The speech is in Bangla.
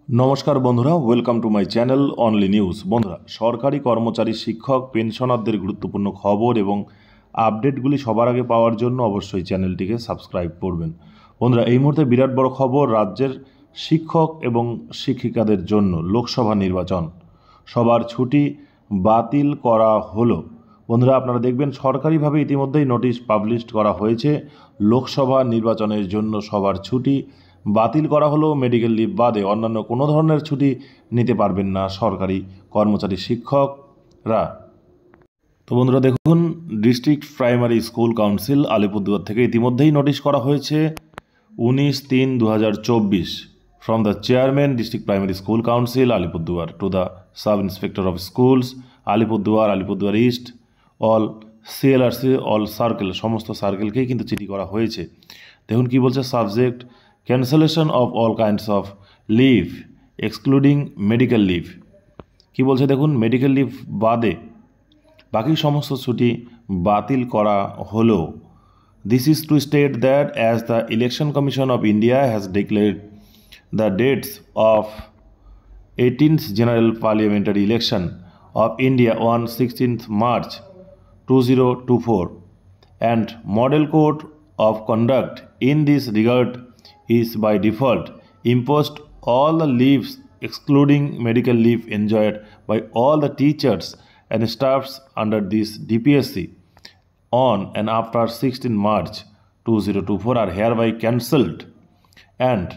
নমস্কার বন্ধুরা, welcome to my channel only news. বন্ধুরা, সরকারি কর্মচারী, শিক্ষক, পেনশনারদের গুরুত্বপূর্ণ খবর এবং আপডেটগুলি সবার আগে পাওয়ার জন্য অবশ্যই চ্যানেলটিকে সাবস্ক্রাইব করবেন। বন্ধুরা, এই মুহূর্তে বিরাট বড় খবর, রাজ্যের শিক্ষক এবং শিক্ষিকাদের জন্য লোকসভা নির্বাচন সবার ছুটি বাতিল করা হলো। বন্ধুরা, আপনারা দেখবেন সরকারিভাবে ইতিমধ্যেই নোটিশ পাবলিশ করা হয়েছে। লোকসভা নির্বাচনের জন্য সবার ছুটি বাতিল করা হলো। মেডিকেল লিভ বাদে অন্যান্য কোনো ধরনের ছুটি নিতে পারবেন না সরকারি কর্মচারী, শিক্ষকরা। তো বন্ধুরা দেখুন, district primary school council Alipurduar থেকে ইতিমধ্যেই নোটিশ করা হয়েছে 19/3/2024 from the chairman district primary school council Alipurduar to the sub inspector of schools Alipurduar, Alipurduar east, all CLRC, all circle, সমস্ত সার্কেলকেই কিন্তু চিঠি করা হয়েছে। দেখুন কি বলছে, subject cancellation of all kinds of leave excluding medical leave. কি বলছে দেখুন, মেডিকেল লিভ বাদে বাকি সমস্ত ছুটি বাতিল করা হলো। This is two state that as the election commission of India has declared the dates of 18th General Parliamentary Election of India on 16th March 2024 and Model Code of Conduct in this regard is by default imposed all the leaves excluding medical leave enjoyed by all the teachers and staffs under this DPSC on and after 16 March 2024 are hereby cancelled, and